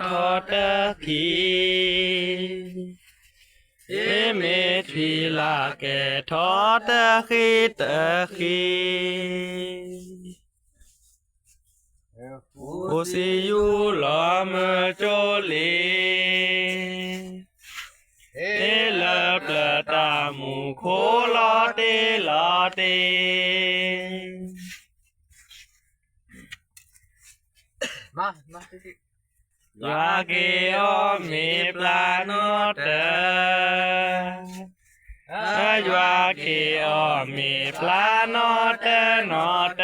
ทอตะขีเมทีลาแกทอตะขีตะขีอุสิยุลอมโจลีเลปลตามุโคลอเตลอเตมาสิยาเกโอมีปลาโนเตยาเกโอมีปลาโนเตโนเต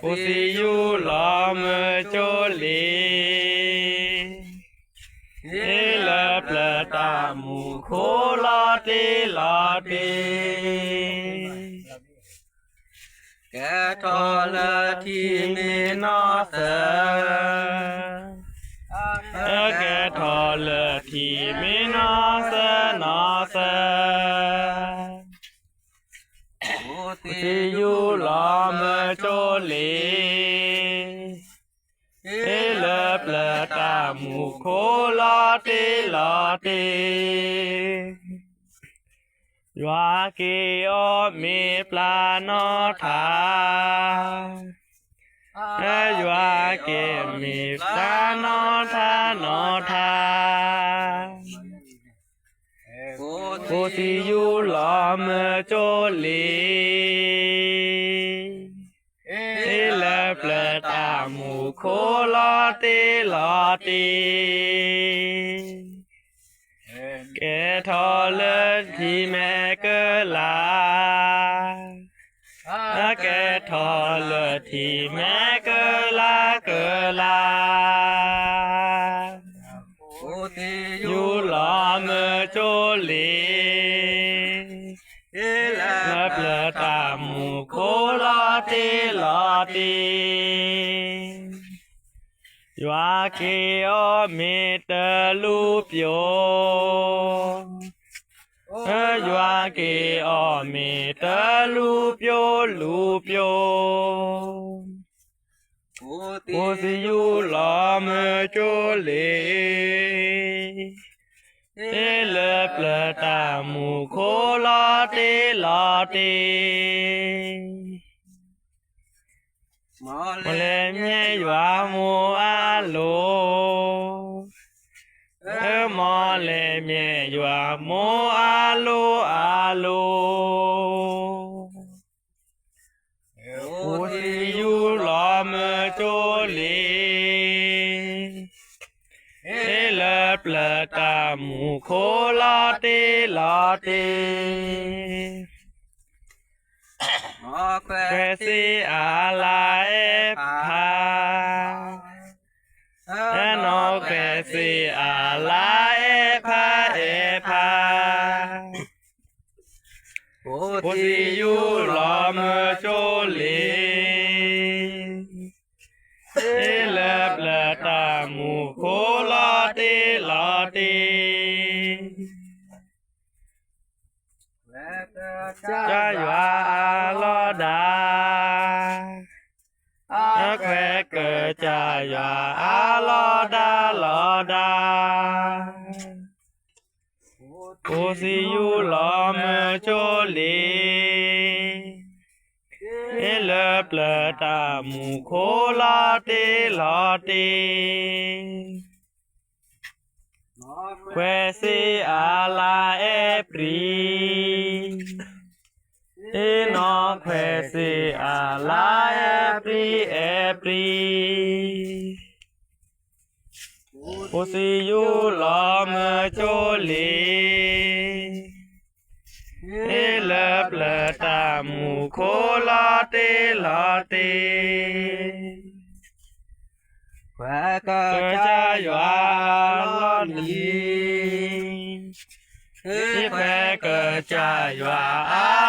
อุสิยุลอมโจลีเลปลตามุโคลอเตลอเตแกทอละทีมีนอเสแกทอละทีมีนอเสนอเสที่อยู่ลอมโจลีเลปลตามุโคลอเตลอเตยาเกโอมีปลาโนทายาเกมีปลาโนทาโนทาโคสิยุลอมโจลีเลปลตามุโคลอเตลอเตแกทอเลทีแม่เกลาแกทอเลทีแม่เกลาเกลายูลอมโจลีเลปลตามุโคลอเตลอเตยาเกโอมีเตลูปโยยาเกโอมีเตลูปโยลูปโยโอสิยุลอมโจลีเลปลตามุโคลอเตลอเตมเลเมียยวามูอาโลมเลเมียยวามูอาโลอาโลอุสิยุลอมโจลีเลปลตามุโคลอเตลอเตเควสิอาลาเอพานอเควสิอาลาเอพาเอพาโอสิยุลอมโจลีเลปลตามุโคลอเตลอเตจายาลอดาแควเกิดจายาลอดาลอดาโอสิยุลอมโจลีเลปลตามุโคลอเตลอเตเควสิอาลาเอปรีนอเควสิอาลาเอปรีเอปรีโอสิยุลอมโจลีเลปลตามุโคลอเตลอเตแควกจายาลอนีแควกจายา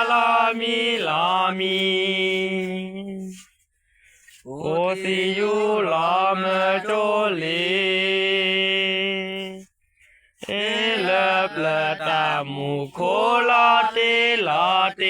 ลอมีลอมีโอสิยุลอมโจลีเลปลตามุโคลอเตลอเต